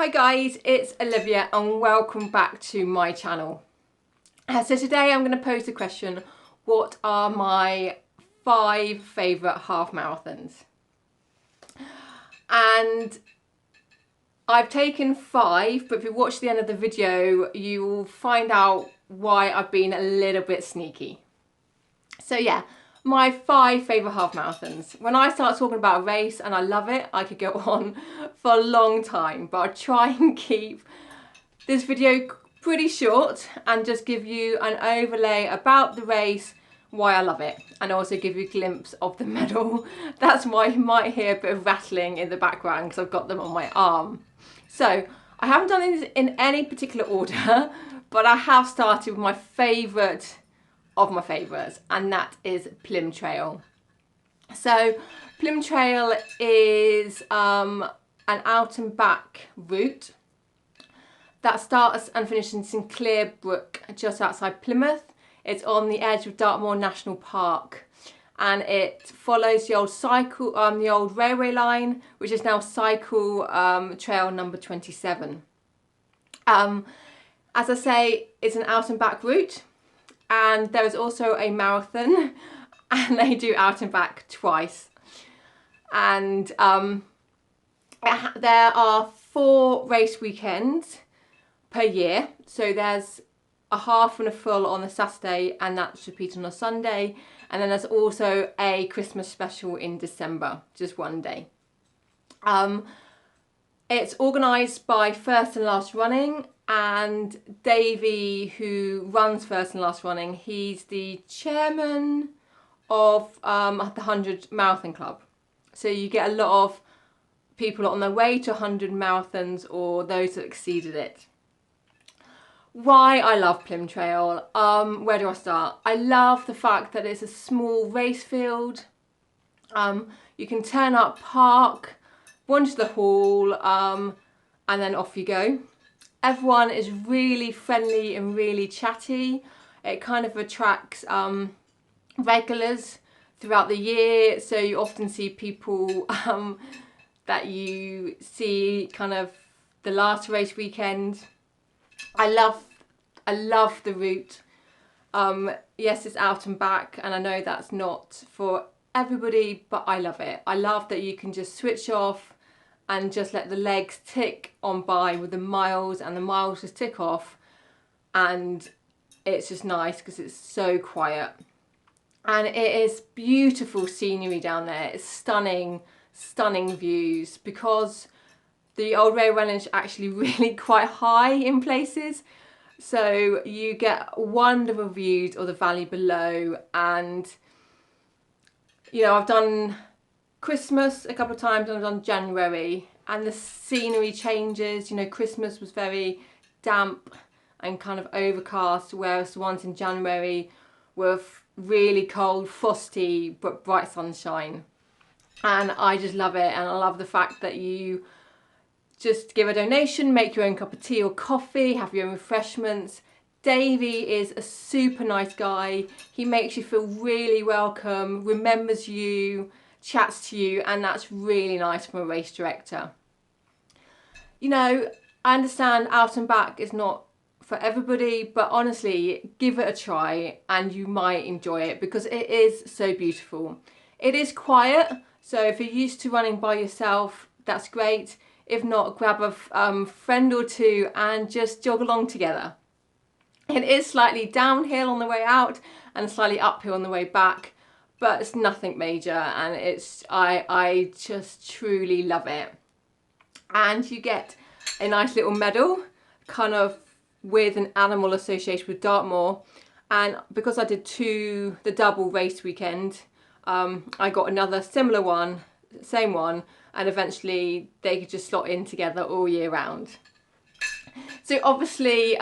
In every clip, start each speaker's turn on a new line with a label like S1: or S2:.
S1: Hi guys, it's Olivia and welcome back to my channel. So today I'm going to pose the question, what are my 5 favourite half marathons? And I've taken 5, but if you watch the end of the video you will find out why I've been a little bit sneaky. So yeah, my 5 favourite half marathons. When I start talking about a race and I love it, I could go on for a long time, but I'll try and keep this video pretty short and just give you an overlay about the race, why I love it, and also give you a glimpse of the medal. That's why you might hear a bit of rattling in the background because I've got them on my arm. So I haven't done these in any particular order, but I have started with my favourite of my favourites, and that is Plym Trail. So Plym Trail is an out and back route that starts and finishes in Sinclair Brook just outside Plymouth. It's on the edge of Dartmoor National Park and it follows the old railway line, which is now cycle trail number 27. As I say, it's an out and back route. And there is also a marathon and they do out and back twice. And there are 4 race weekends per year. So there's a half and a full on a Saturday and that's repeated on a Sunday. And then there's also a Christmas special in December, just one day. It's organised by First and Last Running, and Davey, who runs First and Last Running, he's the chairman of the 100 Marathon Club. So you get a lot of people on their way to 100 marathons or those that exceeded it. Why I love Plym Trail, where do I start? I love the fact that it's a small race field. You can turn up, park, wander to the hall, and then off you go. Everyone is really friendly and really chatty. It kind of attracts regulars throughout the year, so you often see people that you see kind of the last race weekend. I love the route. Yes, it's out and back, and I know that's not for everybody, but I love it. I love that you can just switch off and just let the legs tick on by with the miles, and the miles just tick off, and it's just nice because it's so quiet. And it is beautiful scenery down there. It's stunning views because the old railway line is actually really quite high in places. So you get wonderful views of the valley below. And you know, I've done Christmas a couple of times and I've done January, and the scenery changes. You know, Christmas was very damp and kind of overcast, whereas the ones in January were really cold, frosty, but bright sunshine. And I just love it, and I love the fact that you just give a donation, make your own cup of tea or coffee, have your own refreshments. Davey is a super nice guy. He makes you feel really welcome, remembers you, chats to you, and that's really nice from a race director. You know, I understand out and back is not for everybody, but honestly, give it a try and you might enjoy it because it is so beautiful. It is quiet, so if you're used to running by yourself, that's great. If not, grab a friend or two and just jog along together. It is slightly downhill on the way out and slightly uphill on the way back, but it's nothing major, and I just truly love it. And you get a nice little medal, kind of with an animal associated with Dartmoor. And because I did the double race weekend, I got another similar one, same one, and eventually they could just slot in together all year round. So obviously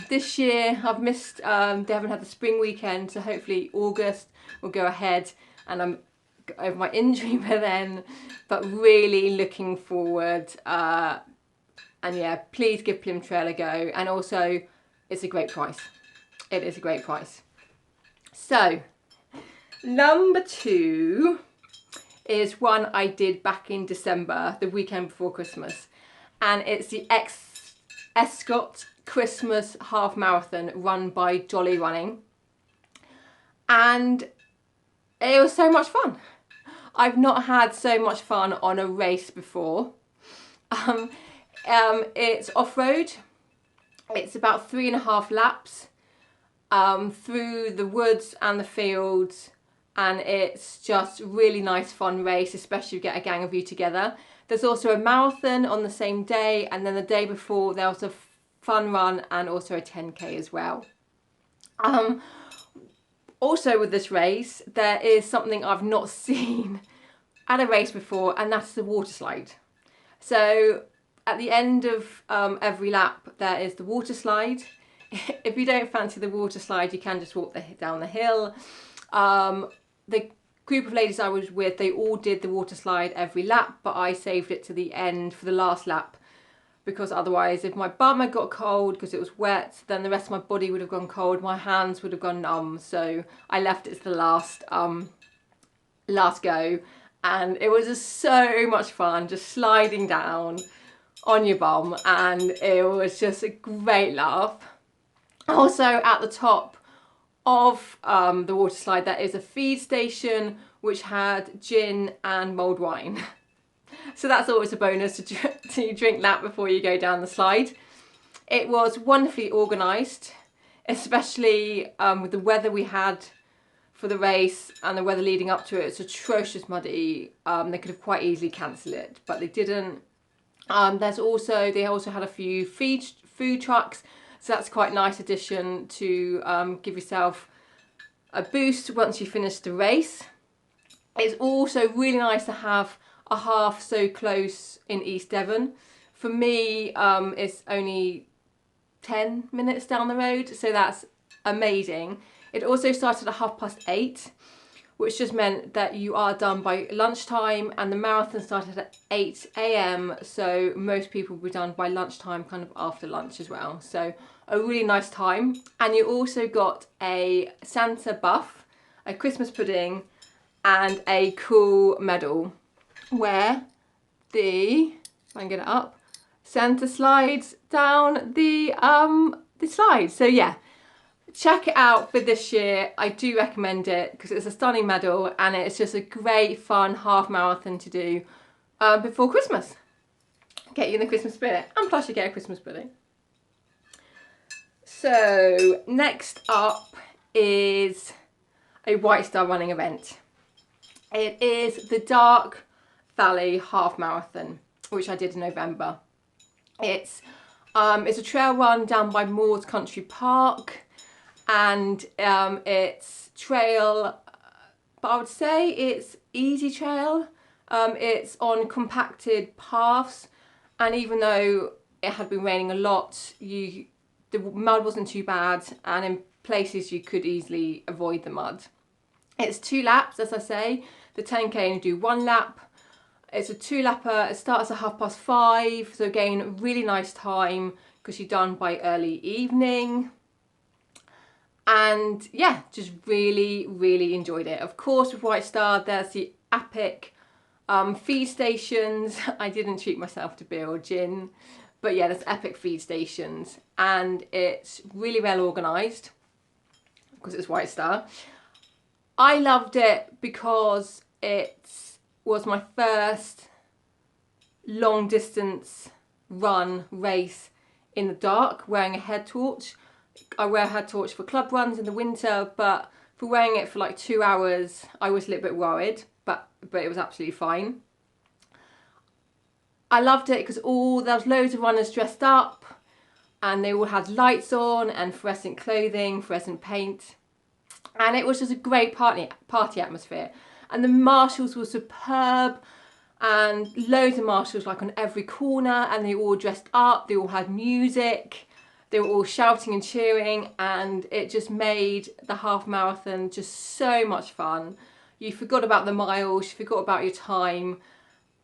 S1: this year I've missed, they haven't had the spring weekend, so hopefully August will go ahead and I'm over my injury by then, but really looking forward. And yeah, please give Plym Trail a go, and also it's a great price. It is a great price. So number 2 is one I did back in December, the weekend before Christmas. and it's the Escot Christmas half marathon run by Jolly Running, and it was so much fun. I've not had so much fun on a race before. It's off-road. It's about 3.5 laps through the woods and the fields, and it's just really nice fun race, especially if you get a gang of you together. There's also a marathon on the same day, and then the day before there was a fun run and also a 10k as well. Also with this race, there is something I've not seen at a race before, and that's the water slide. So at the end of every lap, there is the water slide. If you don't fancy the water slide, you can just walk down the hill. The group of ladies I was with, they all did the water slide every lap, but I saved it to the end for the last lap, because otherwise if my bum had got cold because it was wet, then the rest of my body would have gone cold, my hands would have gone numb, so I left it to the last go, and it was just so much fun, just sliding down on your bum, and it was just a great laugh. Also at the top of the water slide there is a feed station which had gin and mulled wine. So that's always a bonus to drink that before you go down the slide. It was wonderfully organised, especially with the weather we had for the race and the weather leading up to it. It's atrocious muddy. They could have quite easily cancelled it, but they didn't. They also had a few food trucks, so that's quite a nice addition to give yourself a boost once you finish the race. It's also really nice to have a half so close in East Devon. For me, it's only 10 minutes down the road, so that's amazing. It also started at 8:30, which just meant that you are done by lunchtime, and the marathon started at 8 AM, so most people will be done by lunchtime, kind of after lunch as well. So a really nice time. And you also got a Santa buff, a Christmas pudding, and a cool medal where if I can get it up, Santa slides down the slide. So yeah, check it out for this year. I do recommend it because it's a stunning medal, and it's just a great fun half marathon to do before Christmas. Get you in the Christmas spirit, and plus you get a Christmas pudding. So next up is a White Star running event. It is the Dark Valley Half Marathon, which I did in November. It's a trail run down by Moors Country Park, and it's trail, but I would say it's easy trail. It's on compacted paths, and even though it had been raining a lot, the mud wasn't too bad, and in places you could easily avoid the mud. It's 2 laps, as I say. The 10k you do 1 lap. It's a 2-lapper. It starts at 5:30, so again, really nice time because you're done by early evening. And yeah, just really, really enjoyed it. Of course, with White Star, there's the epic feed stations. I didn't treat myself to beer or gin, but yeah, there's epic feed stations, and it's really well organised because it's White Star. I loved it because it was my first long distance race in the dark wearing a head torch. I wear a head torch for club runs in the winter, but for wearing it for like 2 hours, I was a little bit worried, but it was absolutely fine. I loved it because there was loads of runners dressed up, and they all had lights on and fluorescent clothing, fluorescent paint, and it was just a great party atmosphere. And the marshals were superb, and loads of marshals like on every corner, and they all dressed up, they all had music, they were all shouting and cheering, and it just made the half marathon just so much fun. You forgot about the miles, you forgot about your time,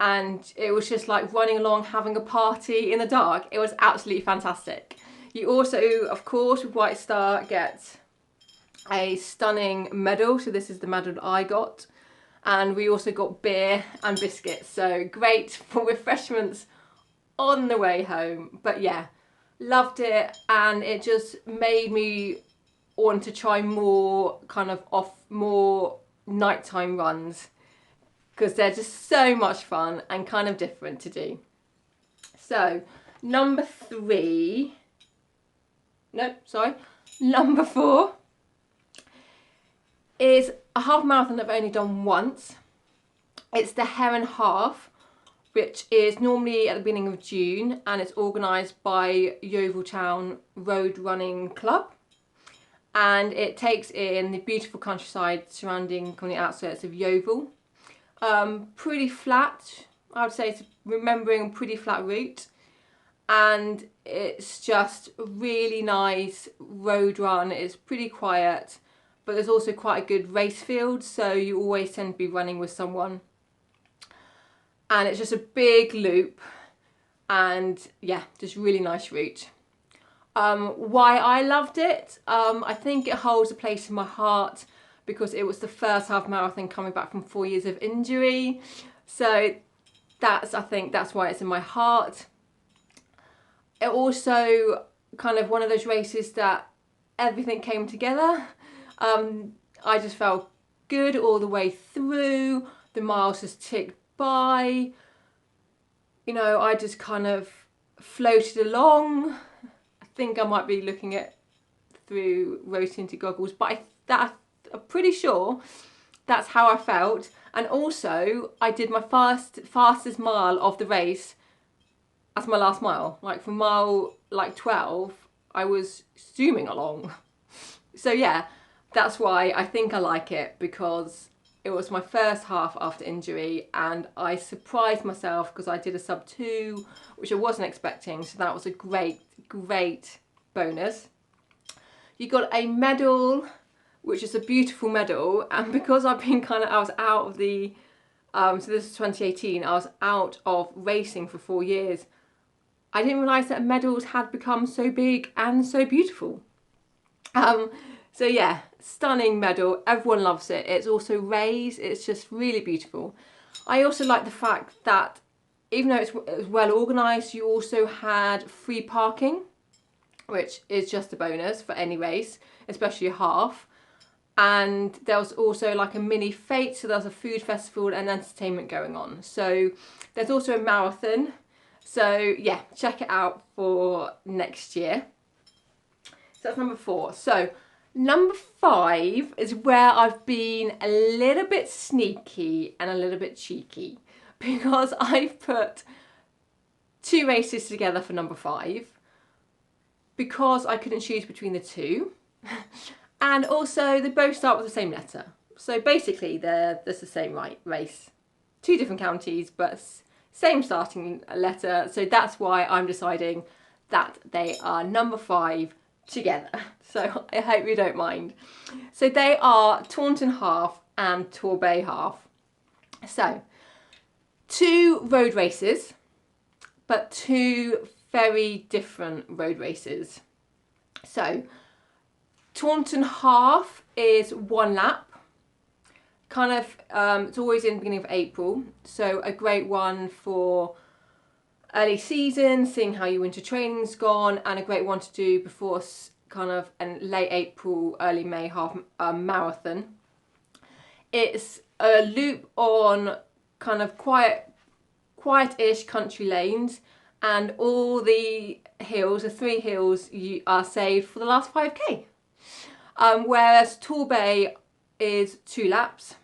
S1: and it was just like running along having a party in the dark. It was absolutely fantastic. You also, of course, with White Star get a stunning medal, so this is the medal that I got. And we also got beer and biscuits, so great for refreshments on the way home. But yeah, loved it, and it just made me want to try more more nighttime runs, because they're just so much fun and kind of different to do. So number 4 is a half marathon I've only done once. It's the Heron Half, which is normally at the beginning of June, and it's organised by Yeoviltown Road Running Club. And it takes in the beautiful countryside surrounding the outskirts of Yeovil. Pretty flat, I would say, it's remembering a pretty flat route. And it's just a really nice road run. It's pretty quiet, but there's also quite a good race field, so you always tend to be running with someone. And it's just a big loop, and yeah, just really nice route. Why I loved it, I think it holds a place in my heart because it was the first half marathon coming back from 4 years of injury. So I think that's why it's in my heart. It also kind of one of those races that everything came together. I just felt good all the way through. The miles just ticked by. You know, I just kind of floated along. I think I might be looking at through rose-tinted goggles, but I'm pretty sure that's how I felt. And also, I did my fastest mile of the race as my last mile. Like from mile 12, I was zooming along. So yeah, that's why I think I like it, because it was my first half after injury, and I surprised myself because I did a sub 2, which I wasn't expecting. So that was a great bonus. You got a medal, which is a beautiful medal, and because I've been I was out of the, so this is 2018, I was out of racing for 4 years. I didn't realise that medals had become so big and so beautiful. So yeah, stunning medal, everyone loves it. It's also raised, it's just really beautiful. I also like the fact that even though it was well organised, you also had free parking, which is just a bonus for any race, especially a half. And there was also like a mini fete, so there's a food festival and entertainment going on. So there's also a marathon. So yeah, check it out for next year. So that's number 4. So number 5 is where I've been a little bit sneaky and a little bit cheeky, because I've put 2 races together for number 5 because I couldn't choose between the 2. And also they both start with the same letter. So basically they're the same race. 2 different counties, but same starting letter. So that's why I'm deciding that they are number 5 together. So I hope you don't mind. So they are Taunton Half and Torbay Half. So 2 road races, but 2 very different road races. So Taunton Half is 1 lap. It's always in the beginning of April. So a great one for early season, seeing how your winter training's gone, and a great one to do before a late April, early May half marathon. It's a loop on kind of quiet-ish country lanes, and all the hills, the 3 hills, are saved for the last 5k. Whereas Torbay is 2 laps.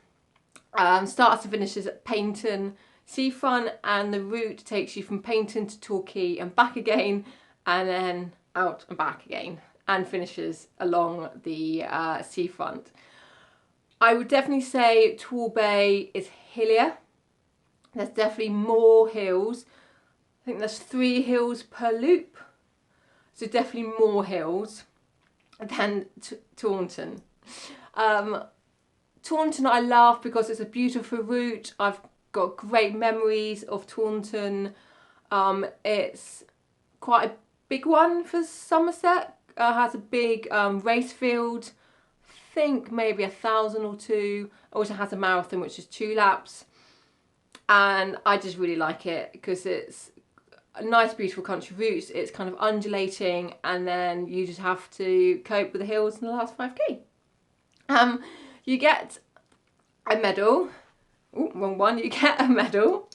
S1: Starts and finishes at Paignton Seafront, and the route takes you from Paignton to Torquay and back again, and then out and back again, and finishes along the seafront. I would definitely say Torbay is hillier. There's definitely more hills. I think there's 3 hills per loop, so definitely more hills than Taunton. Taunton I love because it's a beautiful route. I've got great memories of Taunton. It's quite a big one for Somerset. Has a big race field. I think maybe 1,000 or 2. Also has a marathon which is 2 laps. And I just really like it because it's nice beautiful country routes. It's kind of undulating, and then you just have to cope with the hills in the last 5k. You get a medal. Ooh, wrong one. You get a medal.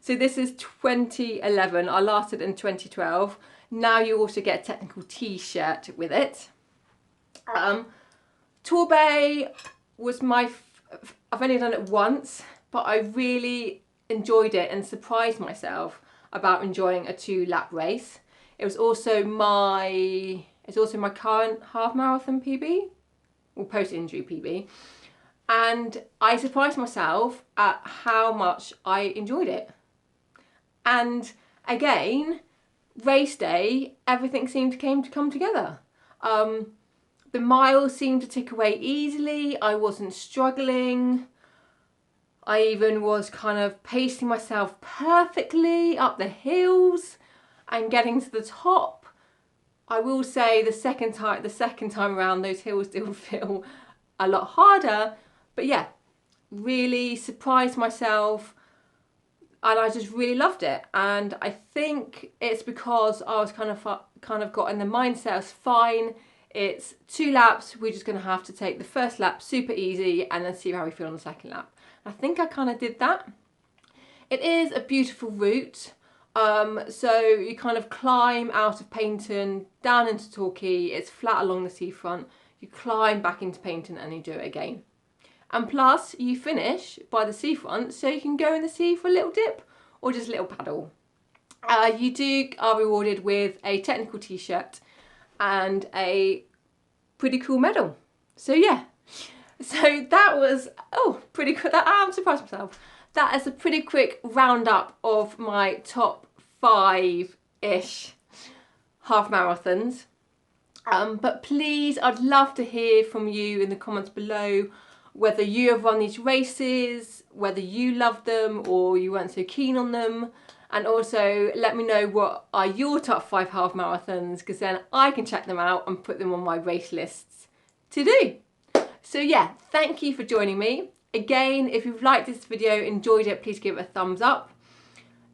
S1: So this is 2011. I lasted in 2012. Now you also get a technical t-shirt with it. Torbay was I've only done it once, but I really enjoyed it and surprised myself about enjoying a 2-lap race. It's also my current half marathon PB, or post-injury PB. And I surprised myself at how much I enjoyed it. And again, race day, everything seemed to come together. The miles seemed to tick away easily. I wasn't struggling. I even was kind of pacing myself perfectly up the hills and getting to the top. I will say the second time around, those hills did feel a lot harder. But yeah, really surprised myself, and I just really loved it. And I think it's because I was kind of got in the mindset of fine. It's 2 laps. We're just going to have to take the first lap super easy and then see how we feel on the second lap. I think I kind of did that. It is a beautiful route. So you kind of climb out of Paynton down into Torquay. It's flat along the seafront. You climb back into Paynton and you do it again. And plus you finish by the seafront, so you can go in the sea for a little dip or just a little paddle. You are rewarded with a technical t-shirt and a pretty cool medal. So yeah, so that was, pretty cool. I'm surprised myself. That is a pretty quick roundup of my top 5-ish half marathons. But please, I'd love to hear from you in the comments below whether you have run these races, whether you love them or you weren't so keen on them. And also let me know what are your top 5 half marathons, because then I can check them out and put them on my race lists to do. So yeah, thank you for joining me. Again, if you've liked this video, enjoyed it, please give it a thumbs up.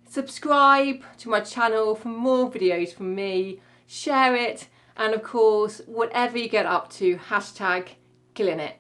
S1: Subscribe to my channel for more videos from me. Share it. And of course, whatever you get up to, #killenit.